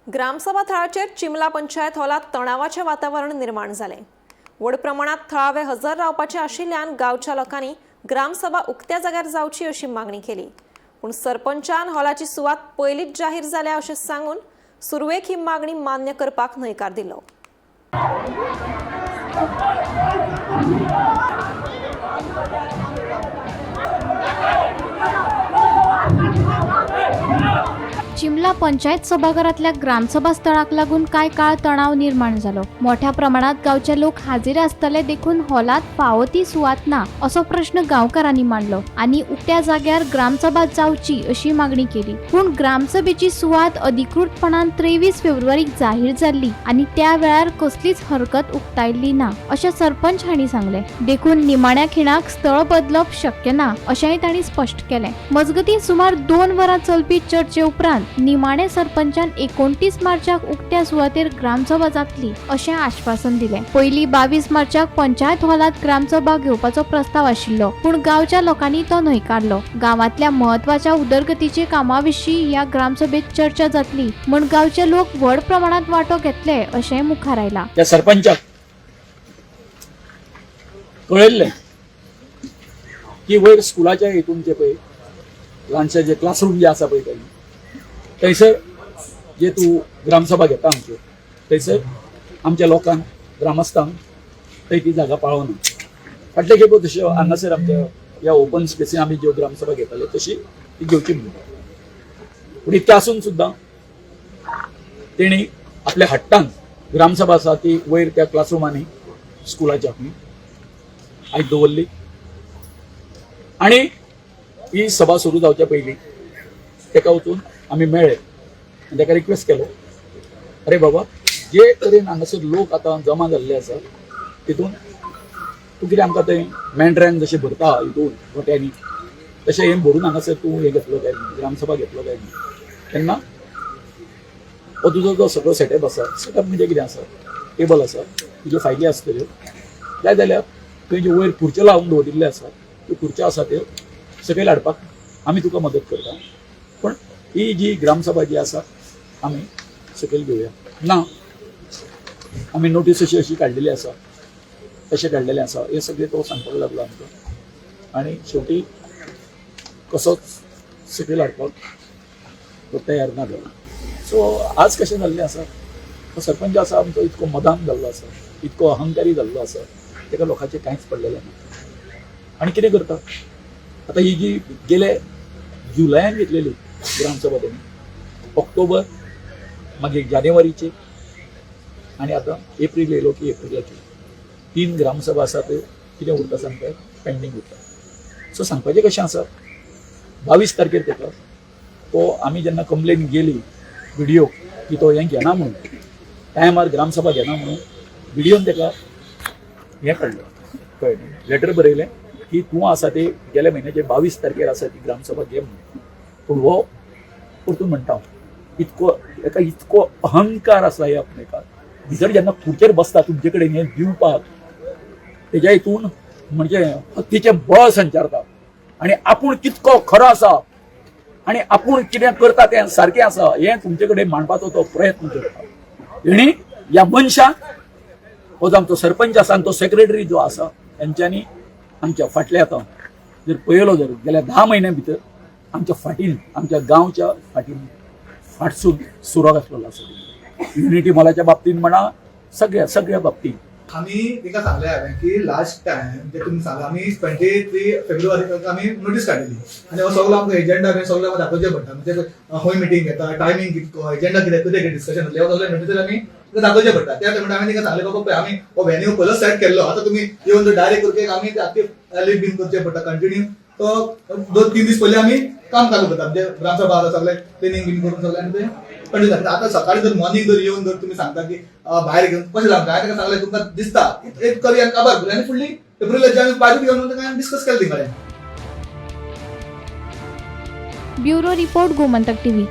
ग्रामसभा थळाचेर चिमला पंचायत हॉलात तणावाचें वातावरण निर्माण जालें। व्हड प्रमाणात थळावे हजर रावपाचे आशिल्ल्यान गांवच्या लोकांनी ग्रामसभा उक्त्या जाग्यार जावची अशी मागणी केली। पूण सरपंचान हॉलाची सुवात पयलींच जाहीर जाल्या अशें सांगून सुरवेक ही मागणी मान्य करपाक न्हयकार दिलो। चिमला पंचायत सभाघरातल्या ग्रामसभा स्थळाक लागून काय काळ तणाव निर्माण झालो। मोठ्या प्रमाणात गावचे लोक हाजीर आसतले देखून हॉलात फावो ती सुवात ना असो प्रश्न गांवकारांनी मांडलो आणि उक्त्या जाग्यार ग्रामसभा जावची अशी मागणी केली। पूण ग्रामसभेची सुवात अधिकृतपणान 23 फेब्रुवारीक जाहीर जाल्ली आणि त्या वेळार कसलीच हरकत उक्तायल्ली ना अशें सरपंच हांणी सांगले। देखून निमाण्या खिणाक स्थळ बदलप शक्य ना अशेंय तांणी स्पश्ट केलें। मजगतीं सुमार 2 वरां चलपी चर्चे उपरांत निमाणे सरपंचान 29 मार्चाक उक्त्या सुवातेर ग्रामसभा जातली अशें आश्वासन दिलें। पयली 22 मार्चाक पंचायत हॉलात ग्रामसभा घेवपाचो प्रस्ताव आशिल्लो, पूण गांवच्या लोकांनी तो न्हयकारलो। गांवांतल्या महत्वाच्या उदरगतीचे कामाविशीं ह्या ग्रामसभेत चर्चा जातली म्हूण गांवचे लोक व्हड प्रमाणात वांटो घेतले अशें मुखार आयलां। त्या सरपंचाक कळयल्लें की वयर स्कुलाच्या हेतून जे पळय ल्हानशे जे क्लासरूम जे आसा पळय थंयसर जे तूं ग्रामसभा घेता आमच्यो थंयसर आमच्या लोकांक ग्रामस्थांक थंय ती जागा पाळोना। फाटले खेपो तश्यो हांगासर आमच्या ह्या ओपन स्पेसीन आमी ज्यो ग्रामसभा घेताले तशी ती घेवची म्हणटा। पूण इतकें आसून सुद्दां तेणी आपल्या हट्टान ग्रामसभा आसा ती वयर त्या क्लासरुमांनी स्कुलाच्या आयज दवरली आनी ही सभा सुरू जावच्या पयलीं तेका वचून आमी मेळ्ळे आनी तेका रिक्वेस्ट केलो, अरे बाबा जे तरेन हांगासर लोक आतां जमा जाल्ले आसा तितून तूं कितें आमकां थंय मेंढऱ्यांक जशें भरता हितून गोट्यांनी तशें हें भरून हांगासर तूं हें घेतलो काय ग्रामसभा घेतलो काय तेन्ना हो तुजो जो सगळो सेटअप आसा सेटअप म्हणजे कितें आसा टेबल आसा तुज्यो फायली आसतल्यो जाय जाल्यार थंय ज्यो वयर खुर्च्यो लावून दवरिल्ल्यो आसा त्यो खुर्च्यो आसा त्यो सकयल हाडपाक आमी तुका मदत करता। पण ही जी ग्रामसभा जी आसा आमी सकयल घेवया ना आमी नोटीस अशी काडलेली आसा तशें काडलेलें आसा हे सगळें तो सांगपाक लागलो आमकां आनी शेवटी कसोच सकयल हाडपाक तो तयार ना जालो। सो आज कशें जाल्लें आसा तो सरपंच आसा आमचो इतको मदान जाल्लो आसा इतको अहंकारी जाल्लो आसा तेका लोकांचें कांयच पडलेलें ना आनी कितें करता आतां ही जी गेले जुलयान घेतलेली ग्रामसभा त्यांनी ऑक्टोबर मागीर जानेवारीचे आनी आतां एप्रील येयलो की एप्रिलाची 3 ग्रामसभा आसा त्यो कितें उरता सांगता पेंडींग उरता। सो सांगपाचें कशें आसा 22 तारखेर तेका तो आमी जेन्ना कंप्लेन गेली व्हिडिओ की तो हें घेना म्हणून टायमार ग्रामसभा घेना म्हणून व्हिडिओन तेका हें काडलें कळ्ळें लेटर बरयलें की तूं आसा ते गेल्या म्हयन्याचे 22 तारखेर आसा ती ग्रामसभा घे म्हणून। पूण हो परतून म्हणटा इतको एका इतको अहंकार आसा ह्या आपणाक भितर जेन्ना खुर्चेर बसता तुमचे कडेन हें दिवपाक तेज्या हितून म्हणजे हत्तीचें बळ संचारता आनी आपूण कितको खरो आसा आनी आपूण कितें करता तें सारकें आसा हें तुमचे कडेन मांडपाचो तो प्रयत्न करता। तेणी ह्या मनशाक हो जो आमचो सरपंच आसा आनी तो सेक्रेटरी जो आसा तेंच्यांनी आमच्या फाटल्या आतां जर पळयलो जर गेल्या 10 म्हयन्या भितर आमच्या फाटीन आमच्या गांवच्या फाटीन फाटसून सुरो घातलेलो आसा युनिटी मॉलाच्या बाबतींत म्हणा सगळ्या बाबतींत। आमी तिका सांगले हांवें की लास्ट टायम जे तुमी सांगला आमी 23 फेब्रुवारीक आमी नोटीस काडलेली आनी हो सगळो आमकां एजेंडा बीन सगळो आमकां दाखोवचें पडटा म्हणजे खंय मिटींग घेता टायमींग कितको एजेंडा कितें डिस्कशन जातलें हो सगळें नोटीसर आमी दाखोवचें पडटा। त्या टायमार हांवें तिका सांगलें बाबा पळय आमी हो व्हेन्यू पयलो सेट केल्लो आतां तुमी येवन जर डायरेक्ट करके आमी ते आख्खे लीव बीन करचें पडटा कंटिन्यू तो 2-3 दीस पयलीं आमी काम चालू करता म्हणजे ग्रामसभा आसा सगळें क्लिनिंग बीन करून सगळें आनी तें कंटिन्यू जाता। आतां सकाळी जर मॉर्निंग जर येवन जर तुमी सांगता की भायर घेवन कशें जाता हांवें ताका सांगलें तुमकां दिसता एक करूया काबार करूया आनी फुडली एप्रिलाची आमी पार्टी घेवन ताका डिस्कस केलें तिंगा। Bureau report Gomantak TV.